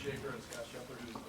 Schaefer and Scott Sheppard, who's the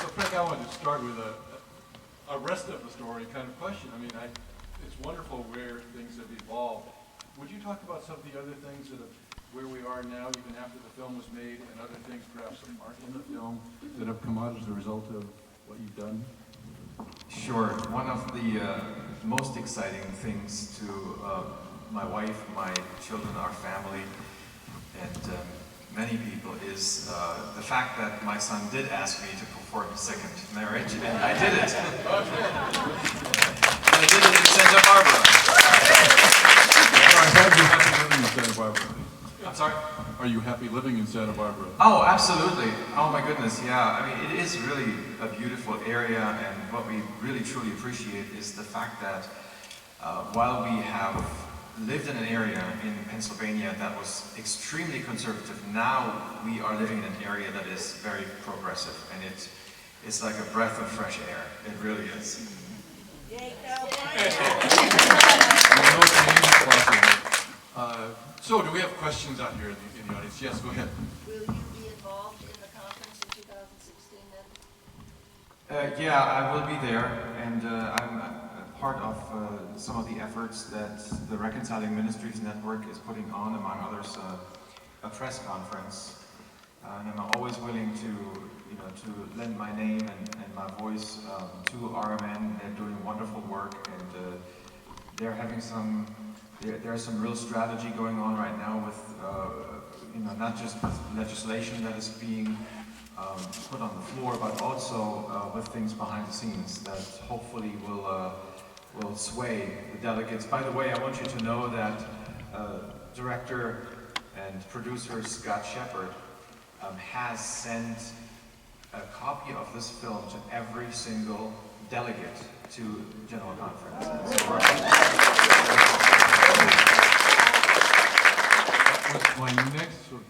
So Frank, I wanted to start with a rest of the story kind of question. I mean, it's wonderful where things have evolved. Would you talk about some of the other things that have, where we are now, even after the film was made, and other things perhaps that aren't in the film that have come out as a result of what you've done? Sure. One of the most exciting things to my wife, my children, our family, and many people is the fact that my son did ask me to perform his second marriage, and I did it. And I did it in Santa Barbara. I'm sorry? Are you happy living in Santa Barbara? Oh, absolutely. Oh my goodness, yeah. I mean, it is really a beautiful area, and what we really truly appreciate is the fact that while we have lived in an area in Pennsylvania that was extremely conservative, now we are living in an area that is very progressive, and it's like a breath of fresh air. It really is. So, do we have questions out here in the audience? Yes, go ahead. Will you be involved in the conference in 2016 then? Yeah, I will be there, and I'm part of some of the efforts that the Reconciling Ministries Network is putting on, among others, a press conference. And I'm always willing to lend my name and my voice to RMN. They're doing wonderful work, and they're having there's some real strategy going on right now with, not just with legislation that is being put on the floor, but also with things behind the scenes that hopefully will sway the delegates. By the way, I want you to know that director and producer Scott Sheppard has sent a copy of this film to every single delegate to General Conference. That was my next sort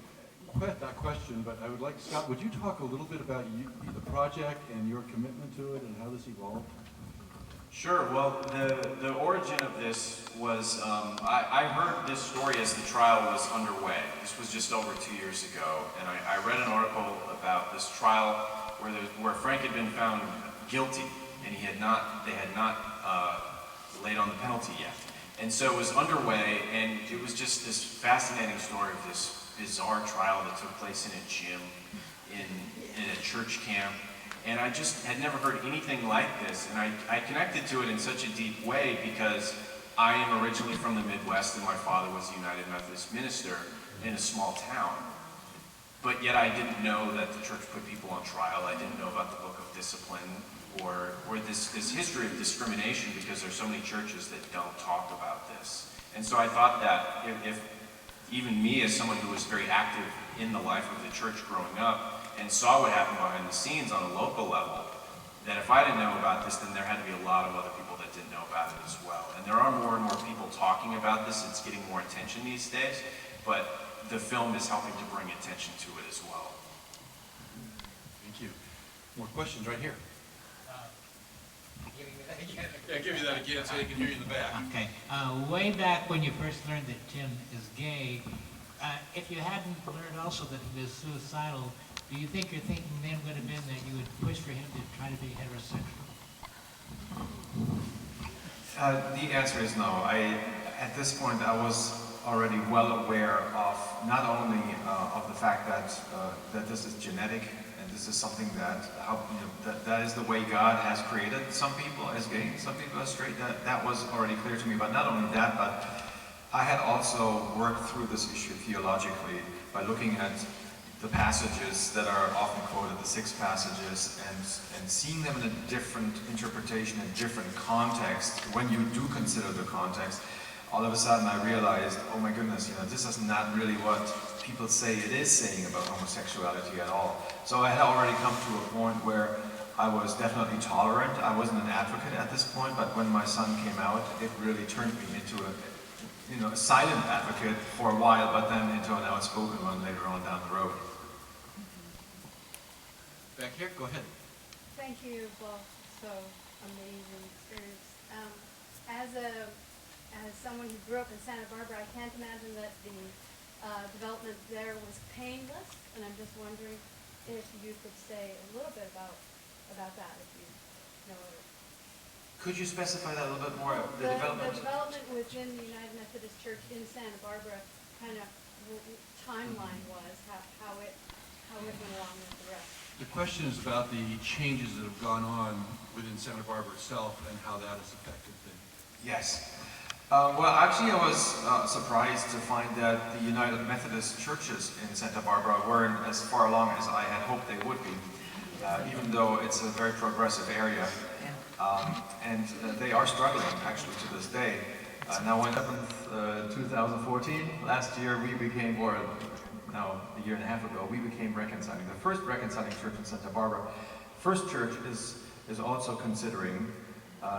of question, but I would like, Scott, would you talk a little bit about the project and your commitment to it and how this evolved? Sure. Well, the origin of this was, I heard this story as the trial was underway. This was just over 2 years ago, and I read an article about this trial where Frank had been found guilty, and they had not laid on the penalty yet. And so it was underway, and it was just this fascinating story of this bizarre trial that took place in a gym, in a church camp. And I just had never heard anything like this, and I connected to it in such a deep way because I am originally from the Midwest, and my father was a United Methodist minister in a small town. But yet I didn't know that the church put people on trial. I didn't know about the Book of Discipline or this history of discrimination, because there's so many churches that don't talk about this. And so I thought that if even me, as someone who was very active in the life of the church growing up, and saw what happened behind the scenes on a local level, that if I didn't know about this, then there had to be a lot of other people that didn't know about it as well. And there are more and more people talking about this. It's getting more attention these days, but the film is helping to bring attention to it as well. Thank you. More questions right here. I'll give you that again so they can hear you in the back. Okay. Way back when you first learned that Tim is gay, if you hadn't learned also that he was suicidal, do you think your thinking then would have been that you would push for him to try to be heterosexual? The answer is no. At this point, I was already well aware of not only of the fact that this is genetic, and this is something that is the way God has created some people as gay, some people as straight. That was already clear to me. But not only that, but I had also worked through this issue theologically by looking at the passages that are often quoted, the 6 passages, and seeing them in a different interpretation, in different context. When you do consider the context, all of a sudden I realized, oh my goodness, this is not really what people say it is saying about homosexuality at all. So I had already come to a point where I was definitely tolerant. I wasn't an advocate at this point, but when my son came out, it really turned me into a silent advocate for a while, but then into an outspoken one later on down the road. Back here, go ahead. Thank you for so amazing experience. grew up in Santa Barbara, I can't imagine that the development there was painless, and I'm just wondering if you could say a little bit about that, if you know it. Could you specify that a little bit more? The The development? development within the United Methodist Church in Santa Barbara, kind of timeline was, how it went along with the rest. The question is about the changes that have gone on within Santa Barbara itself and how that has affected things. Yes. Well, actually, I was surprised to find that the United Methodist churches in Santa Barbara weren't as far along as I had hoped they would be, even though it's a very progressive area. And they are struggling, actually, to this day. Now, when 2014, last year, we became, or now a year and a half ago, we became reconciling, the first reconciling church in Santa Barbara. First Church is also considering.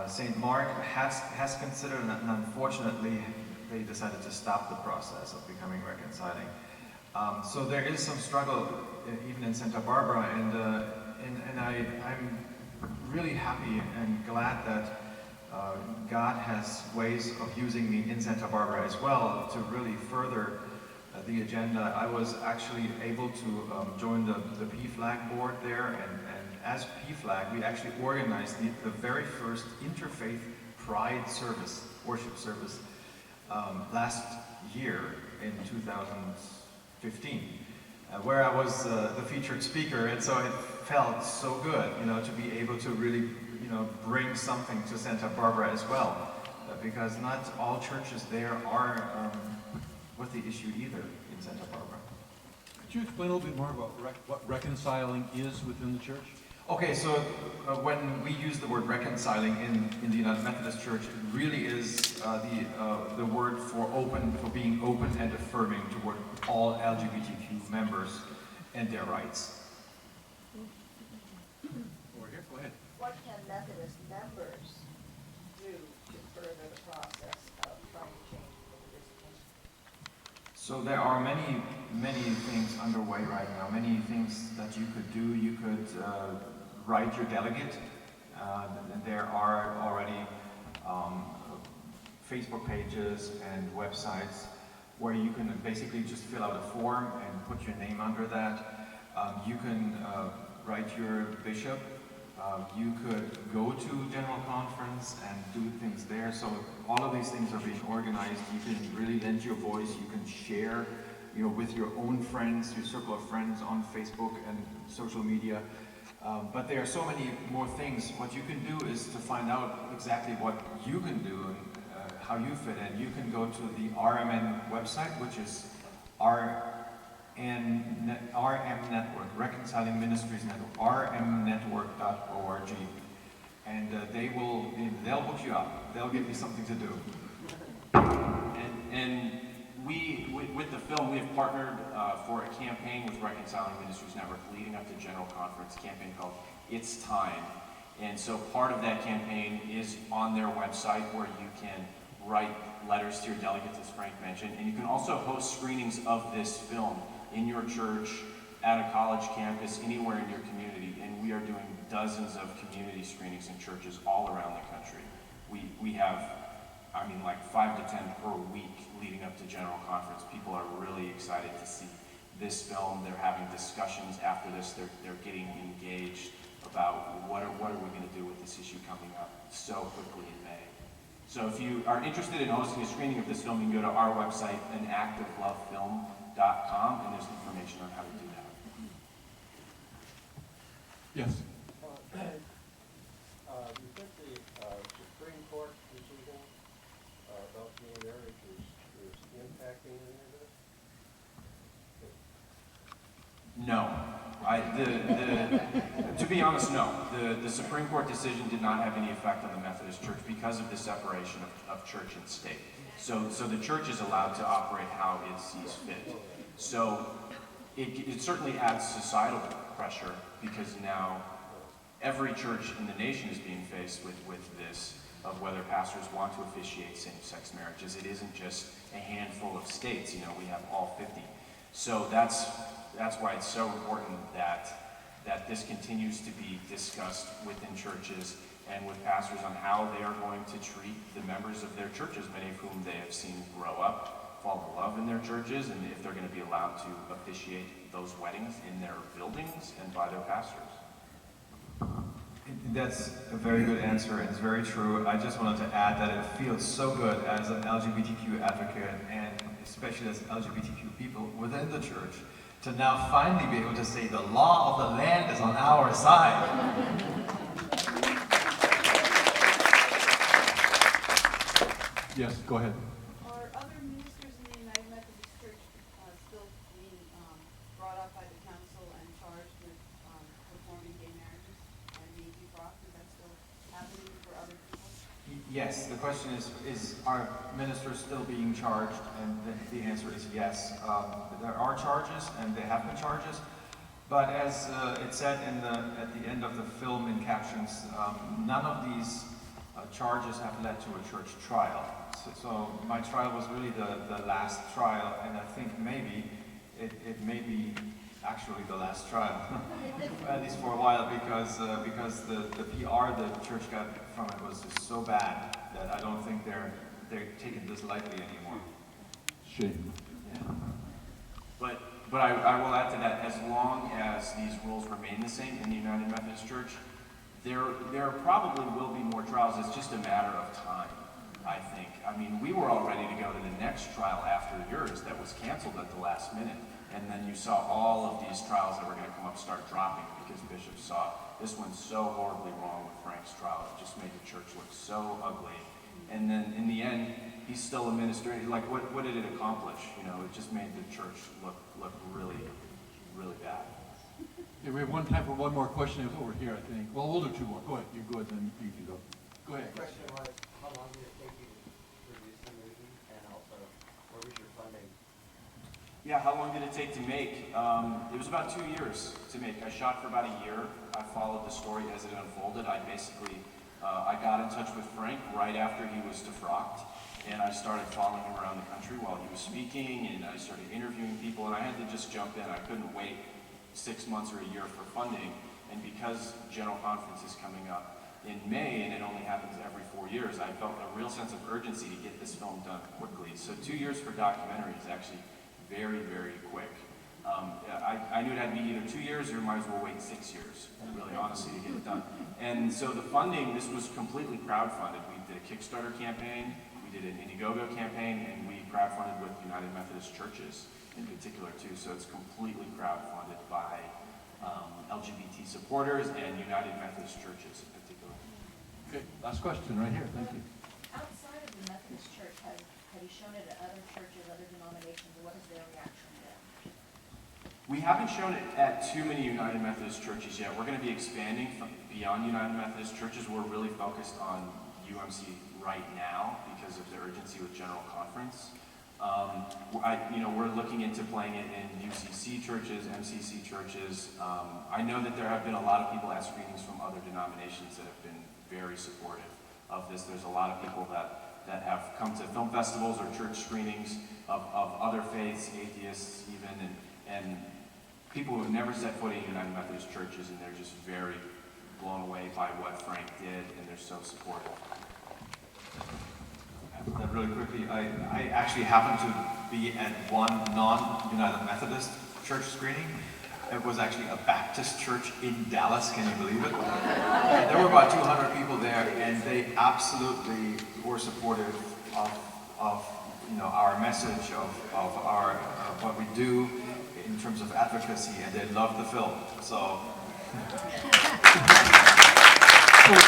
St. Mark has considered, and unfortunately, they decided to stop the process of becoming reconciling. So there is some struggle even in Santa Barbara, and I'm really happy and glad that God has ways of using me in Santa Barbara as well to really further the agenda. I was actually able to join the PFLAG board there, and as PFLAG, we actually organized the very first interfaith pride service, worship service, last year in 2015, where I was the featured speaker, and so it felt so good, to be able to really, bring something to Santa Barbara as well, because not all churches there are with the issue either in Santa Barbara. Could you explain a little bit more about what reconciling is within the church? Okay, so when we use the word reconciling in the United Methodist Church, it really is the word for being open and affirming toward all LGBTQ members and their rights. Over here, go ahead. What can Methodist members do to further the process of trying to change religious? So there are many, many things underway right now, many things that you could do. You could write your delegate. There are already Facebook pages and websites where you can basically just fill out a form and put your name under that. You can write your bishop. You could go to General Conference and do things there. So all of these things are being organized. You can really lend your voice. You can share, with your own friends, your circle of friends on Facebook and social media. But there are so many more things. What you can do is to find out exactly what you can do and how you fit in. You can go to the RMN website, which is RM Network, Reconciling Ministries Network, rmnetwork.org, and they'll hook you up. They'll give you something to do. And with the film, we have partnered for a campaign with Reconciling Ministries Network leading up to General Conference, a campaign called It's Time. And so part of that campaign is on their website where you can write letters to your delegates, as Frank mentioned, and you can also host screenings of this film in your church, at a college campus, anywhere in your community. And we are doing dozens of community screenings in churches all around the country. We have, like 5 to 10 per week leading up to General Conference. People are really excited to see this film. They're having discussions after this. They're getting engaged about what are we going to do with this issue coming up so quickly in May. So if you are interested in hosting a screening of this film, you can go to our website, anactoflovefilm.com, and there's information on how to do that. Yes. Do you think the Supreme Court decision about gay marriage is impacting any of this? No. To be honest, no. The Supreme Court decision did not have any effect on the Methodist Church because of the separation of church and state. So the church is allowed to operate how it sees fit. So it certainly adds societal pressure because now every church in the nation is being faced with this, of whether pastors want to officiate same-sex marriages. It isn't just a handful of states, we have all 50. So that's why it's so important that this continues to be discussed within churches and with pastors on how they are going to treat the members of their churches, many of whom they have seen grow up, fall in love in their churches, and if they're going to be allowed to officiate those weddings in their buildings and by their pastors. That's a very good answer, and it's very true. I just wanted to add that it feels so good as an LGBTQ advocate, and especially as LGBTQ people within the church, to now finally be able to say the law of the land is on our side. Yes, go ahead. Are other ministers in the United Methodist Church still being brought up by the council and charged with performing gay marriages and being defrocked? Is that still happening for other people? Yes, the question is are ministers still being charged? And the answer is yes. There are charges, and there have been charges. But as it said at the end of the film in captions, none of these charges have led to a church trial. So my trial was really the last trial, and I think maybe it may be actually the last trial, at least for a while, because the PR the church got from it was just so bad that I don't think they're taking this lightly anymore. Shame. Yeah. But I will add to that, as long as these rules remain the same in the United Methodist Church, there probably will be more trials. It's just a matter of time, I think. I mean, we were all ready to go to the next trial after yours that was canceled at the last minute. And then you saw all of these trials that were going to come up start dropping because bishops saw this one's so horribly wrong with Frank's trial. It just made the church look so ugly. And then in the end, he's still a minister. Like, what did it accomplish? You know, it just made the church look really, really bad. Yeah, we have time for one more question. It's over here, I think. Well, we'll do two more. Go ahead. You go ahead, then you can go. Go ahead. The question was, how long did it take you to produce the movie, and also, where was your funding? Yeah, how long did it take to make? It was about 2 years to make. I shot for about a year. I followed the story as it unfolded. I got in touch with Frank right after he was defrocked, and I started following him around the country while he was speaking, and I started interviewing people, and I had to just jump in. I couldn't wait 6 months or a year for funding, and because General Conference is coming up in May, and it only happens every 4 years, I felt a real sense of urgency to get this film done quickly. So 2 years for documentary is actually very, very quick. I knew it had to be either 2 years or might as well wait 6 years, really honestly, to get it done. And so the funding, this was completely crowdfunded. We did a Kickstarter campaign, we did an Indiegogo campaign, and we crowdfunded with United Methodist Churches in particular too. So it's completely crowdfunded by LGBT supporters and United Methodist Churches in particular. Okay, last question right here. Thank you. Outside of the Methodist Church, have you shown it at other churches, other denominations, and what is their reaction been? We haven't shown it at too many United Methodist churches yet. We're going to be expanding beyond United Methodist churches. We're really focused on UMC right now because of the urgency with General Conference. We're looking into playing it in UCC churches, MCC churches. I know that there have been a lot of people at screenings from other denominations that have been very supportive of this. There's a lot of people that have come to film festivals or church screenings of other faiths, atheists even, and people who have never set foot in United Methodist churches, and they're just very blown away by what Frank did, and they're so supportive. That really quickly, I actually happened to be at one non-United Methodist church screening. It was actually a Baptist church in Dallas, can you believe it? And there were about 200 people there, and they absolutely were supportive of our message, of our what we do in terms of advocacy, and they loved the film. So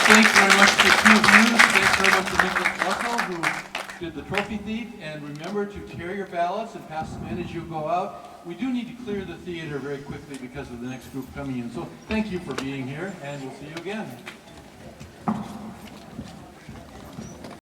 thanks very much to the two of you. Thanks very much to Nicholas Marco, who did the trophy thief. And remember to carry your ballots and pass them in as you go out. We do need to clear the theater very quickly because of the next group coming in. So thank you for being here, and we'll see you again.